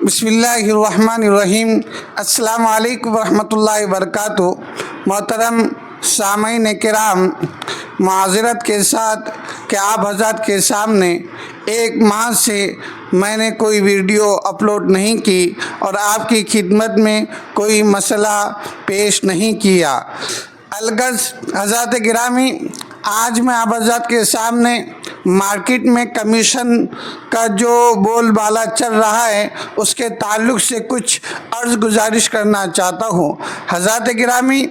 بسم اللہ الرحمن الرحیم۔ السلام علیکم ورحمۃ اللہ وبرکاتہ۔ محترم سامعین کرام، معذرت کے ساتھ کہ آپ حضرات کے سامنے ایک ماہ سے میں نے کوئی ویڈیو اپلوڈ نہیں کی اور آپ کی خدمت میں کوئی مسئلہ پیش نہیں کیا۔ الغرض حضرات گرامی، آج میں آپ حضرات کے سامنے مارکیٹ میں کمیشن کا جو بول بالا چل رہا ہے اس کے تعلق سے کچھ عرض گزارش کرنا چاہتا ہوں۔ حضرات گرامی،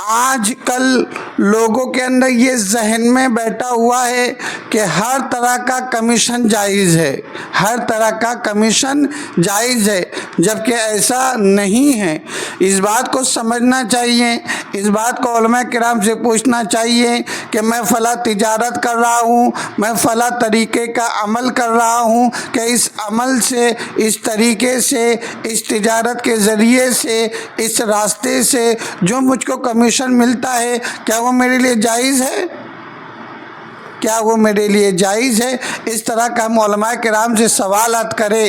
آج کل لوگوں کے اندر یہ ذہن میں بیٹھا ہوا ہے کہ ہر طرح کا کمیشن جائز ہے، ہر طرح کا کمیشن جائز ہے، جبکہ ایسا نہیں ہے۔ اس بات کو سمجھنا چاہیے، اس بات کو علماء کرام سے پوچھنا چاہیے کہ میں فلاں تجارت کر رہا ہوں، میں فلاں طریقے کا عمل کر رہا ہوں کہ اس عمل سے، اس طریقے سے، اس تجارت کے ذریعے سے، اس راستے سے جو مجھ کو کمیشن ملتا ہے، کیا وہ میرے لیے جائز ہے؟ کیا وہ میرے لیے جائز ہے؟ اس طرح کا ہم علماء کرام سے سوالات کرے،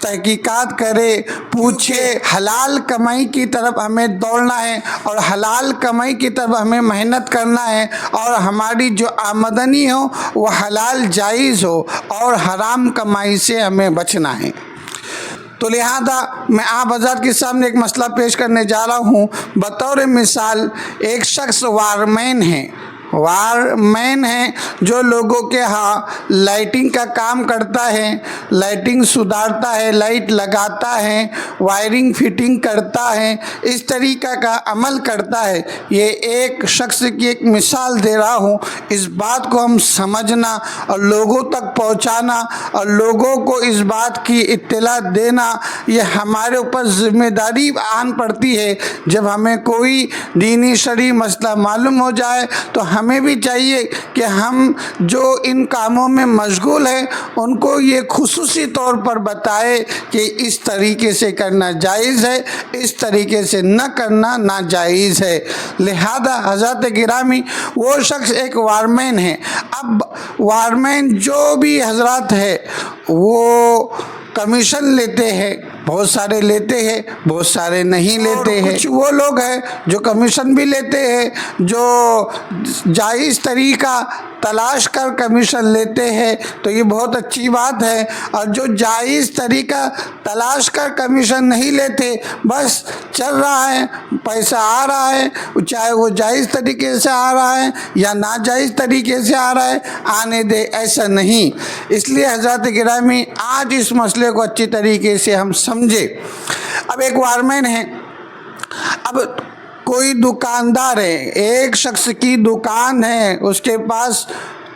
تحقیقات کرے، پوچھے۔ حلال کمائی کی طرف ہمیں دوڑنا ہے اور حلال کمائی کی طرف ہمیں محنت کرنا ہے، اور ہماری جو آمدنی ہو وہ حلال جائز ہو، اور حرام کمائی سے ہمیں بچنا ہے۔ تو لہذا میں آپ حضرات کے سامنے ایک مسئلہ پیش کرنے جا رہا ہوں۔ بطور مثال ایک شخص وائرمین ہے، جو لوگوں کے ہاں لائٹنگ کا کام کرتا ہے، لائٹنگ سدھارتا ہے، لائٹ لگاتا ہے، وائرنگ فٹنگ کرتا ہے، اس طریقہ کا عمل کرتا ہے۔ یہ ایک شخص کی ایک مثال دے رہا ہوں۔ اس بات کو ہم سمجھنا اور لوگوں تک پہنچانا اور لوگوں کو اس بات کی اطلاع دینا، یہ ہمارے اوپر ذمہ داری آن پڑتی ہے۔ جب ہمیں کوئی دینی شرعی مسئلہ معلوم ہو جائے تو ہمیں بھی چاہیے کہ ہم جو ان کاموں میں مشغول ہیں ان کو یہ خصوصی طور پر بتائے کہ اس طریقے سے کرنا جائز ہے، اس طریقے سے نہ کرنا ناجائز ہے۔ لہذا حضرات گرامی، وہ شخص ایک وائرمین ہے۔ اب وائرمین جو بھی حضرات ہے وہ کمیشن لیتے ہیں، بہت سارے لیتے ہیں، بہت سارے نہیں لیتے ہیں۔ کچھ وہ لوگ ہیں جو کمیشن بھی لیتے ہیں، جو جائز طریقہ تلاش کر کمیشن لیتے ہیں، تو یہ بہت اچھی بات ہے۔ اور جو جائز طریقہ تلاش کر کمیشن نہیں لیتے، بس چل رہا ہے، پیسہ آ رہا ہے، چاہے وہ جائز طریقے سے آ رہا ہے یا ناجائز طریقے سے آ رہا ہے، آنے دے، ایسا نہیں۔ اس لیے حضرات گرامی، آج اس مسئلے کو اچھی طریقے سے ہم سمجھے۔ اب ایک وائرمین ہے، اب کوئی دکاندار ہے، ایک شخص کی دکان ہے، اس کے پاس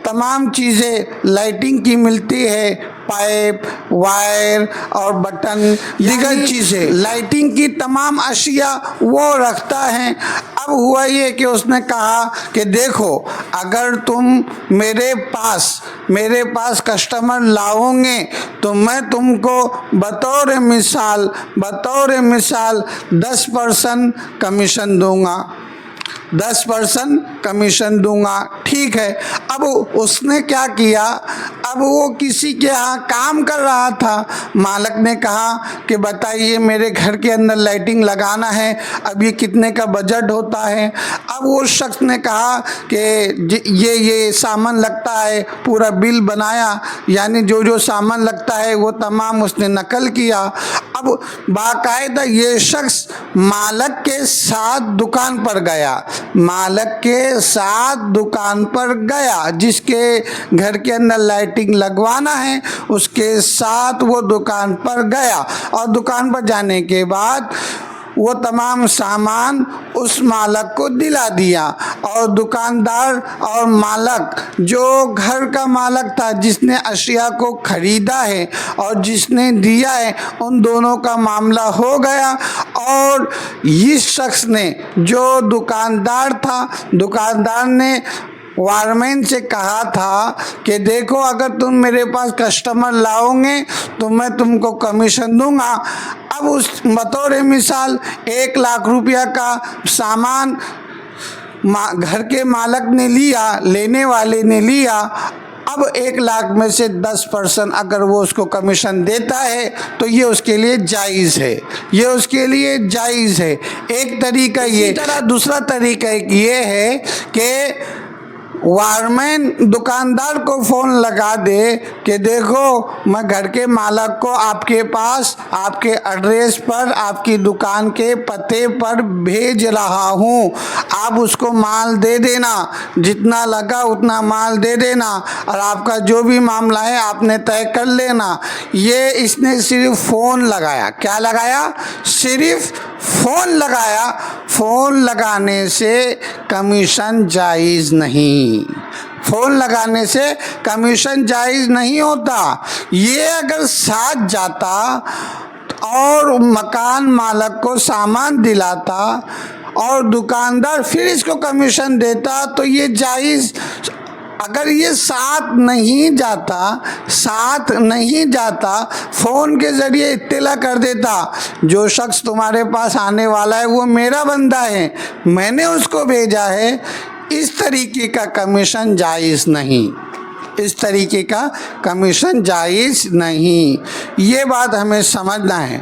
تمام چیزیں لائٹنگ کی ملتی ہے، پائپ، وائر اور بٹن، دیگر چیزیں، لائٹنگ کی تمام اشیاء وہ رکھتا ہے۔ اب ہوا یہ کہ اس نے کہا کہ دیکھو، اگر تم میرے پاس کسٹمر لاؤ گے تو میں تم کو بطور مثال 10% کمیشن دوں گا، 10% کمیشن دوں گا۔ ٹھیک ہے۔ اب اس نے کیا کیا، اب وہ کسی کے ہاں کام کر رہا تھا، مالک نے کہا کہ بتائیے میرے گھر کے اندر لائٹنگ لگانا ہے، اب یہ کتنے کا بجٹ ہوتا ہے۔ اب وہ شخص نے کہا کہ یہ سامان لگتا ہے، پورا بل بنایا، یعنی جو سامان لگتا ہے وہ تمام اس نے نقل کیا۔ اب باقاعدہ یہ شخص مالک کے ساتھ دکان پر گیا، جس کے گھر کے اندر لائٹنگ لگوانا ہے اس کے ساتھ وہ دکان پر گیا، اور دکان پر جانے کے بعد وہ تمام سامان اس مالک کو دلا دیا، اور دکاندار اور مالک، جو گھر کا مالک تھا جس نے اشیاء کو خریدا ہے اور جس نے دیا ہے، ان دونوں کا معاملہ ہو گیا۔ اور اس شخص نے، جو دکاندار تھا، دکاندار نے وائرمین سے کہا تھا کہ دیکھو، اگر تم میرے پاس کسٹمر لاؤ گے تو میں تم کو کمیشن دوں گا۔ اب اس بطور مثال 1 لاکھ روپیہ کا سامان گھر کے مالک نے لیا، لینے والے نے لیا، اب 1,00,000 میں سے 10% اگر وہ اس کو کمیشن دیتا ہے تو یہ اس کے لیے جائز ہے، یہ اس کے لیے جائز ہے۔ ایک طریقہ یہ، دوسرا طریقہ یہ ہے کہ وائرمین دکاندار کو فون لگا دے کہ دیکھو میں گھر کے مالک کو آپ کے پاس، آپ کے ایڈریس پر، آپ کی دکان کے پتے پر بھیج رہا ہوں، آپ اس کو مال دے دینا، جتنا لگا اتنا مال دے دینا، اور آپ کا جو بھی معاملہ ہے آپ نے طے کر لینا۔ یہ اس نے صرف فون لگایا، کیا لگایا؟ صرف فون لگایا۔ فون لگانے سے کمیشن جائز نہیں، فون لگانے سے کمیشن جائز نہیں ہوتا۔ یہ اگر ساتھ جاتا اور مکان مالک کو سامان دلاتا اور دکاندار پھر اس کو کمیشن دیتا تو یہ جائز۔ اگر یہ ساتھ نہیں جاتا، فون کے ذریعے اطلاع کر دیتا جو شخص تمہارے پاس آنے والا ہے وہ میرا بندہ ہے، میں نے اس کو بھیجا ہے، اس طریقے کا کمیشن جائز نہیں، اس طریقے کا کمیشن جائز نہیں۔ یہ بات ہمیں سمجھنا ہے۔